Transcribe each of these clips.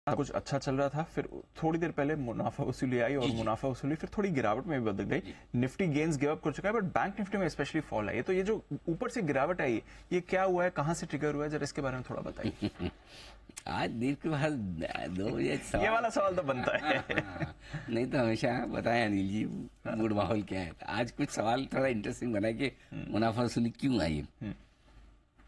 कुछ अच्छा चल रहा था, फिर थोड़ी देर पहले मुनाफा वसूली आई और मुनाफा वसूली फिर थोड़ी गिरावट में भी बदल गई। निफ्टी गेन्स गिव अप कर चुका है, बट बैंक निफ्टी में स्पेशली फॉल आई है। तो ये जो ऊपर से गिरावट आई, ये क्या हुआ है, कहां से ट्रिगर हुआ है, जरा इसके बारे में थोड़ा बताइए। आज दिन के बाद 2 बजे ये वाला सवाल तो बनता है। नहीं तो हमेशा बताया अनिल जी मूड माहौल क्या है। आज कुछ सवाल थोड़ा इंटरेस्टिंग बना कि मुनाफा वसूली क्यों आई है।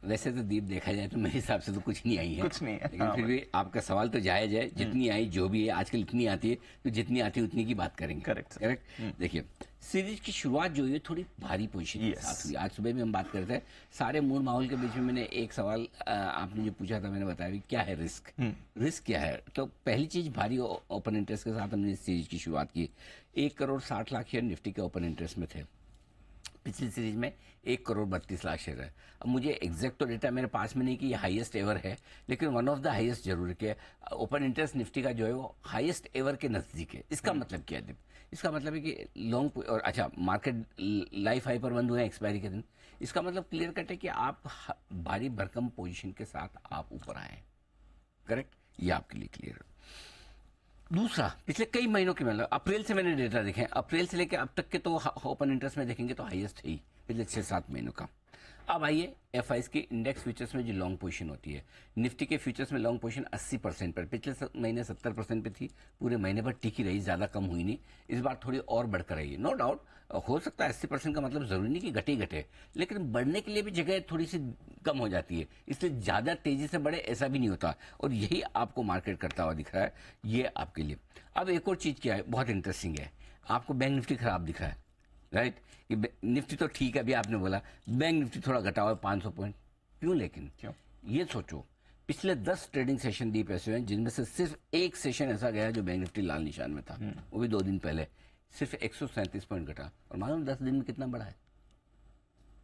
वैसे तो दीप देखा जाए तो मेरे हिसाब से तो कुछ नहीं आई है, कुछ नहीं है, लेकिन फिर भी आपका सवाल तो जायज है। जितनी आई जो भी है आजकल इतनी आती है, तो जितनी आती है उतनी की बात करेंगे। Correct correct. देखिए सीरीज की शुरुआत जो है थोड़ी भारी पोजीशन के साथ हुई। आज सुबह भी हम बात करते हैं, सारे मूड माहौल के बीच में मैंने एक सवाल आपने जो पूछा था मैंने बताया क्या है रिस्क। रिस्क क्या है? तो पहली चीज भारी ओपन इंटरेस्ट के साथ हमने इस सीरीज की शुरुआत की। 1,60,00,000 शेयर निफ्टी के ओपन इंटरेस्ट में थे। पिछली सीरीज में 1,32,00,000 शेयर है। अब मुझे एग्जैक्ट तो डेटा मेरे पास में नहीं कि ये हाईएस्ट एवर है, लेकिन वन ऑफ द हाईएस्ट जरूर है कि ओपन इंटरेस्ट निफ्टी का जो है वो हाईएस्ट एवर के नजदीक है। इसका मतलब क्या है? इसका मतलब है कि लॉन्ग और अच्छा मार्केट लाइफ हाई पर बंद हुए एक्सपायरी के दिन। इसका मतलब क्लियर कट है कि आप भारी भरकम पोजीशन के साथ आप ऊपर आए। करेक्ट, ये आपके लिए क्लियर है। दूसरा, पिछले कई महीनों के मतलब अप्रैल से मैंने डेटा देखे, अप्रैल से लेकर अब तक के तो ओपन इंटरेस्ट में देखेंगे तो हाईएस्ट है ही पिछले 6-7 महीनों का। अब आइए एफआईएस की इंडेक्स फ्यूचर्स में जो लॉन्ग पोजीशन होती है, निफ्टी के फ्यूचर्स में लॉन्ग पोजीशन 80% पर, पिछले महीने 70% पे थी, पूरे महीने भर टिकी रही, ज्यादा कम हुई नहीं। इस बार थोड़ी और बढ़कर आई है, नो डाउट। हो सकता है 80% का मतलब जरूरी नहीं कि घटे ही घटे, लेकिन बढ़ने के लिए भी जगह थोड़ी सी कम हो जाती है, इसलिए ज्यादा तेजी से बढ़े ऐसा भी नहीं होता। और यही आपको मार्केट करता हुआ दिख रहा है, ये आपके लिए। अब एक और चीज क्या है, बहुत इंटरेस्टिंग है, आपको बैंक निफ्टी खराब दिख रहा है, राइट। कि निफ्टी तो ठीक है, अभी आपने बोला बैंक निफ्टी थोड़ा घटा हुआ है 500 पॉइंट, क्यों? लेकिन क्यों ये सोचो, पिछले 10 ट्रेडिंग सेशन डीप ऐसे हुए जिनमें से सिर्फ एक सेशन ऐसा गया जो बैंक निफ्टी लाल निशान में था, वो भी 2 दिन पहले। सिर्फ 137 पॉइंट घटा, और मालूम 10 दिन में कितना बढ़ा है?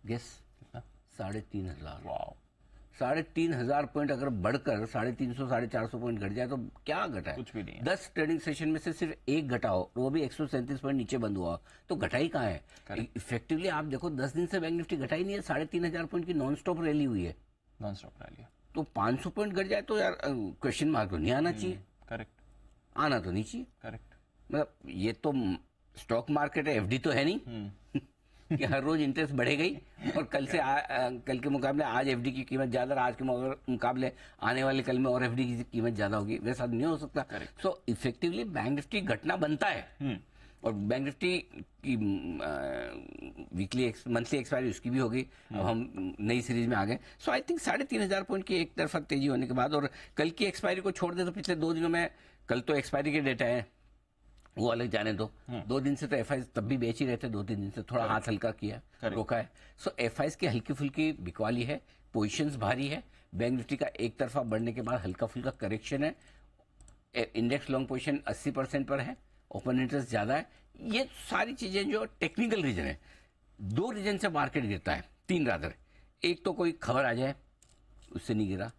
गेस कितना? 3,500। वाह, 3,500 पॉइंट अगर बढ़कर 350 450 पॉइंट घट जाए तो क्या घटा है? कुछ भी नहीं है। 10 ट्रेडिंग सेशन में से सिर्फ एक घटा हो, वो भी 137 पॉइंट नीचे बंद हुआ, तो घटा ही कहाँ है? इफेक्टिवली आप देखो 10 दिन से बैंक निफ्टी घटा ही नहीं है, 3,500 पॉइंट की नॉन स्टॉप रैली हुई है। नॉन स्टॉप रैली, तो 500 पॉइंट घट जाए तो यार क्वेश्चन मार्क तो नहीं आना चाहिए। करेक्ट, आना तो नहीं चाहिए। करेक्ट। मतलब ये तो स्टॉक मार्केट है, एफडी तो है नहीं कि हर रोज इंटरेस्ट बढ़ेगा ही, और कल से कल के मुकाबले आज एफडी की कीमत ज्यादा, आज के मुकाबले आने वाले कल में और एफडी की कीमत ज्यादा होगी, वैसा नहीं हो सकता। सो इफेक्टिवली बैंक निफ्टी घटना बनता है, और बैंक निफ्टी की वीकली मंथली एक्सपायरी उसकी भी होगी। अब हम नई सीरीज में आ गए। सो आई थिंक 3,500 पॉइंट की एक तरफा तेजी होने के बाद, और कल की एक्सपायरी को छोड़ दे तो पिछले 2 दिनों में, कल तो एक्सपायरी के डेटा है वो अलग जाने दो, 2 दिन से तो एफआईएस तब भी बेच ही रहते, 2-3 दिन से थोड़ा हाथ हल्का किया, रोका है। सो एफआईएस की हल्की फुल्की बिकवाली है, पोजीशंस भारी है, बैंक निफ्टी का एक तरफा बढ़ने के बाद हल्का फुल्का करेक्शन है, इंडेक्स लॉन्ग पोजीशन 80% पर है, ओपन इंटरेस्ट ज्यादा है। ये सारी चीजें जो टेक्निकल रीजन है, 2 रीजन से मार्केट गिरता है, 3 रादर। एक तो कोई खबर आ जाए, उससे नहीं गिरा।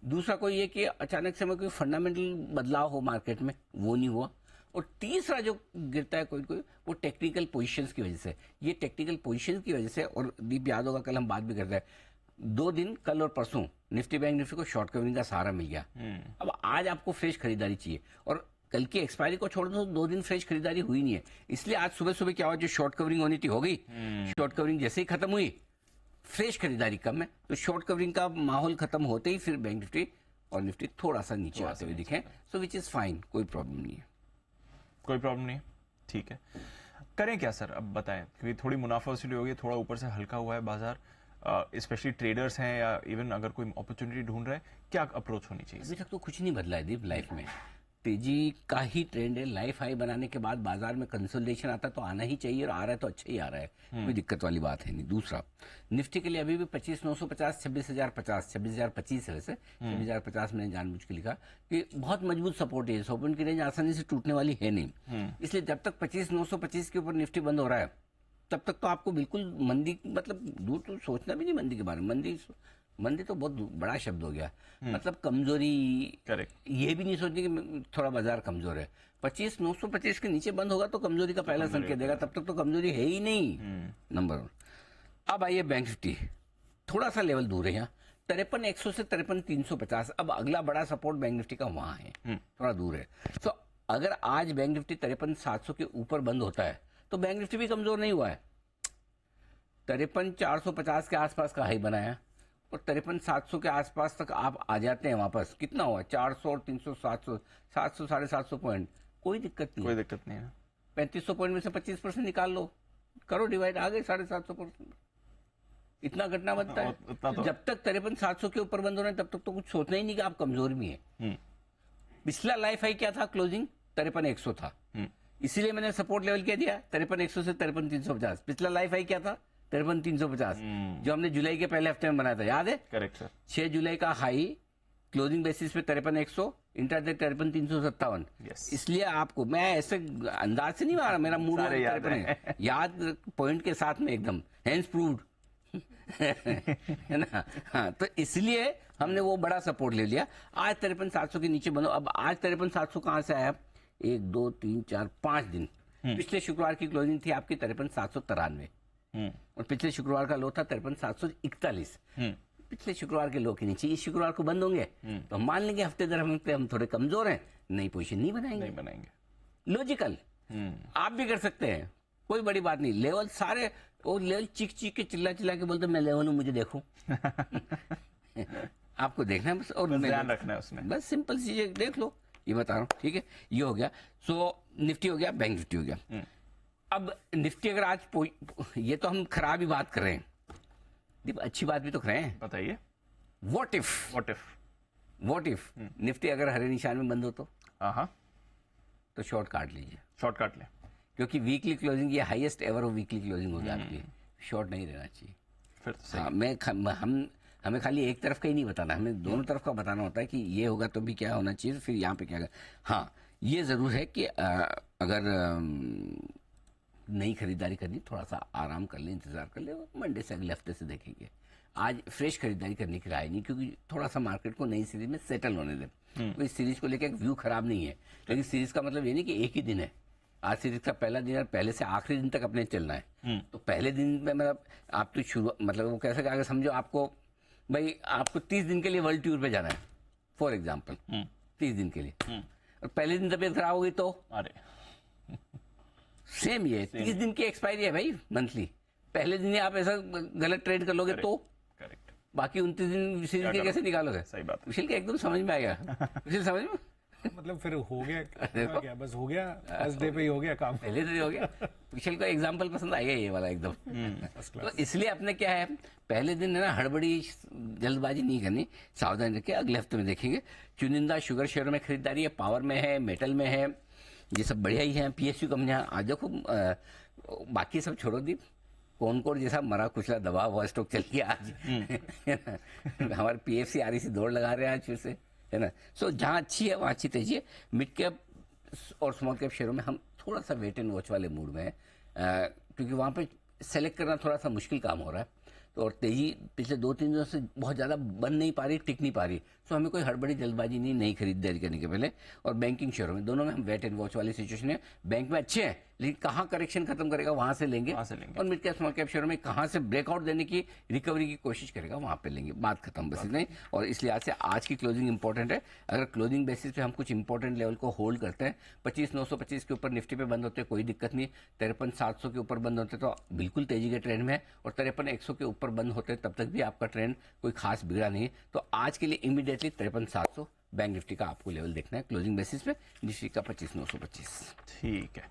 दूसरा कोई ये कि अचानक से कोई फंडामेंटल बदलाव हो मार्केट में, वो नहीं हुआ। और तीसरा जो गिरता है कोई कोई, वो टेक्निकल पोजीशंस की वजह से। ये टेक्निकल पोजीशंस की वजह से, और दीप याद होगा कल हम बात भी करते हैं, 2 दिन कल और परसों निफ्टी बैंक निफ्टी को शॉर्ट कवरिंग का सहारा मिल गया। अब आज आपको फ्रेश खरीदारी चाहिए, और कल की एक्सपायरी को छोड़ दो, 2 दिन फ्रेश खरीदारी हुई नहीं है, इसलिए आज सुबह सुबह क्या हुआ, जो शॉर्ट कवरिंग होनी थी हो गई। शॉर्ट कवरिंग जैसे ही खत्म हुई, फ्रेश खरीदारी कम है, तो शॉर्ट कवरिंग का माहौल खत्म होते ही फिर बैंक निफ्टी और निफ्टी थोड़ा सा नीचे आते हुए दिखे। सो विच इज फाइन, कोई प्रॉब्लम नहीं है, कोई प्रॉब्लम नहीं, ठीक है। करें क्या सर, अब बताएं, क्योंकि थोड़ी मुनाफा वसूली होगी, थोड़ा ऊपर से हल्का हुआ है बाजार, स्पेशली ट्रेडर्स हैं या इवन अगर कोई अपॉर्चुनिटी ढूंढ रहे हैं, क्या अप्रोच होनी चाहिए? अभी तक तो कुछ नहीं बदला है दीप लाइफ में, तेजी का ही ट्रेंड है। लाइफ हाई बनाने के बाद बाजार में कंसोलिडेशन आता तो आना ही चाहिए, और आ रहा है तो अच्छा ही आ रहा है, कोई दिक्कत वाली बात है नहीं। दूसरा, निफ्टी के लिए अभी भी 25,950, 26,050, 26,025 है वैसे, 26,050 मैंने जानबूझ के लिखा कि बहुत मजबूत सपोर्ट है, 100 पॉइंट की रेंज आसानी से टूटने वाली है नहीं। इसलिए जब तक 25,925 के ऊपर निफ्टी बंद हो रहा है, तब तक तो आपको बिल्कुल मंदी, मतलब दूर तो सोचना भी नहीं मंदी के बारे में। मंदी तो बहुत बड़ा शब्द हो गया, मतलब कमजोरी। करेक्ट, ये भी नहीं सोचनी कि थोड़ा बाजार कमजोर है। 25,925 के नीचे बंद होगा तो कमजोरी का पहला संकेत देगा, तब तक तो कमजोरी है ही नहीं। नंबर 1। अब आइए बैंक निफ्टी, थोड़ा सा लेवल दूर है यहाँ, 53,100 से 53,350। अब अगला बड़ा सपोर्ट बैंक निफ्टी का वहां है, थोड़ा दूर है। तो अगर आज बैंक निफ्टी 53,700 के ऊपर बंद होता है तो बैंक निफ्टी भी कमजोर नहीं हुआ है। 53,450 के आसपास का हाई बनाया और 53,700 के आसपास तक आप आ जाते हैं वापस। कितना हुआ? 400 और 300, 700, 700, 750 पॉइंट, कोई दिक्कत नहीं। कोई दिक्कत नहीं है। 3500 पॉइंट में से 25% निकाल लो, करो डिवाइड, आ गए 750%। इतना घटना बनता है। उतना तो जब तक 53,700 के ऊपर बंद हो रहे हैं तब तक तो कुछ सोचना ही नहीं कि आप कमजोर भी हैं। पिछला लाइफ हाई क्या था? क्लोजिंग 53,100 था, इसीलिए मैंने सपोर्ट लेवल क्या दिया 53,100 से 53,350। पिछला लाइफ हाई क्या था? 53,350, जो हमने जुलाई के पहले हफ्ते में बनाया था, याद है? Correct sir. 6 जुलाई का हाई क्लोजिंग बेसिस पे 53,100, इंटरडे 53,357। Yes. इसलिए आपको मैं ऐसे अंदाज से नहीं मारा, मेरा मूड सारे याद है। याद पॉइंट के साथ में एकदम हैंड्स प्रूव्ड है ना। हाँ, तो इसलिए हमने वो बड़ा सपोर्ट ले लिया। आज 53,700 के नीचे बनो। अब आज 53,700 कहां से आया? 1 2 3 4 5 दिन। पिछले शुक्रवार की क्लोजिंग थी आपकी 53,793 और पिछले शुक्रवार का लो था 53,741। पिछले शुक्रवार के लो के नीचे इस शुक्रवार को बंद होंगे तो हम मान लेंगे हफ्ते दर हम थोड़े कमजोर हैं, नई पोजीशन नहीं बनाएंगे। लॉजिकल। आप भी कर सकते हैं, कोई बड़ी बात नहीं। लेवल सारे और लेवल चीख चीख के चिल्ला चिल्ला के बोलते मैं लेवल हूं, मुझे देखो। आपको देखना है बस, और ध्यान रखना है उसमें। बस सिंपल चीजें देख लो, ये बता रहा हूँ। ठीक है, ये हो गया। सो निफ्टी हो गया, बैंक निफ्टी हो गया। अब निफ्टी अगर आज ये तो हम खराब ही बात कर रहे हैं, अच्छी बात भी तो कर रहे हैं। बताइए। What if what if Nifty अगर हरे निशान में बंद हो तो शॉर्ट काट लीजिए, शॉर्ट काट ले, क्योंकि वीकली क्लोजिंग ये हाईएस्ट एवर वीकली क्लोजिंग होगी आपकी। शॉर्ट नहीं रहना चाहिए। फिर तो सही। हाँ, हमें खाली एक तरफ का ही नहीं बताना, हमें दोनों तरफ का बताना होता है कि ये होगा तो भी क्या होना चाहिए, फिर यहाँ पे क्या होगा। हाँ, ये जरूर है कि अगर नई खरीदारी करनी, थोड़ा सा आराम कर ले, इंतजार कर ले, और मंडे से अगले हफ्ते से देखेंगे। आज फ्रेश खरीदारी करने की राय नहीं, क्योंकि थोड़ा सा मार्केट को नई सीरीज में सेटल होने दे। तो इस सीरीज को लेकर एक व्यू खराब नहीं है, लेकिन सीरीज का मतलब ये नहीं कि एक ही दिन है। आज सीरीज का पहला दिन और पहले से आखिरी दिन तक अपने चलना है। तो पहले दिन में मतलब आप तो शुरू, मतलब वो कैसे, अगर समझो आपको 30 दिन के लिए वर्ल्ड टूर पे जाना है, फॉर एग्जाम्पल 30 दिन के लिए, और पहले दिन तबीयत खराब हो गई तो अरे सेम ये 30 दिन की एक्सपायरी है भाई, मंथली। पहले दिन ही आप ऐसा गलत ट्रेड कर लोगे तो करेक्ट, बाकी 29 दिन सीरीज के कैसे निकालोगे? सही बात है। विशल के एकदम समझ में आएगा। विशल समझ में मतलब फिर हो गया क्या? बस हो गया, फर्स्ट डे पे ही हो गया काम। पहले दिन हो गया। विशल को एग्जाम्पल पसंद आएगा ये वाला एकदम। तो इसलिए अपने क्या है, पहले दिन है ना, हड़बड़ी जल्दबाजी नहीं करनी, सावधानी रखिए। अगले हफ्ते में देखेंगे। चुनिंदा शुगर शेयरों में खरीदारी है, पावर में है, मेटल में है, ये सब बढ़िया ही है। PSU कंपनियां आज देखो, बाकी सब छोड़ो दी, कौन जैसा मरा कुचला दबा हुआ स्टॉक चल गया आज। हमारे PFC REC दौड़ लगा रहे हैं आज फिर से, है ना। सो जहाँ अच्छी है वहाँ अच्छी तेजी है। मिड कैप और स्मॉल कैप शेयरों में हम थोड़ा सा वेट एंड वॉच वाले मूड में है, क्योंकि वहाँ पे सेलेक्ट करना थोड़ा सा मुश्किल काम हो रहा है। तो और तेजी पिछले 2-3 दिनों से बहुत ज़्यादा बन नहीं पा रही, टिक नहीं पा रही। सो हमें कोई हड़बड़ी जल्दबाजी नहीं खरीदारी करने के पहले। और बैंकिंग शेयरों में, दोनों में हम वेट एंड वॉच वाली सिचुएशन है। बैंक में अच्छे हैं, लेकिन कहाँ करेक्शन खत्म करेगा वहाँ से लेंगे, और मिड कैप स्मॉल कैप शेयरों में कहाँ से ब्रेकआउट देने की, रिकवरी की कोशिश करेगा वहाँ पे लेंगे। बात खत्म, बस इतना ही। और इसलिए आज की क्लोजिंग इंपॉर्टेंट है। अगर क्लोजिंग बेसिस पे हम कुछ इंपॉर्टेंट लेवल को होल्ड करते हैं, 25,925 के ऊपर निफ्टी पे बंद होते हैं, कोई दिक्कत नहीं। 53,700 के ऊपर बंद होते तो बिल्कुल तेजी के ट्रेंड में है, और 53,100 के ऊपर बंद होते तब तक भी आपका ट्रेंड कोई खास बिगड़ा नहीं है। तो आज के लिए इमीडिएटली 53,700 बैंक निफ्टी का आपको लेवल देखना है क्लोजिंग बेसिस पे, निफ्टी का 25,925। ठीक है।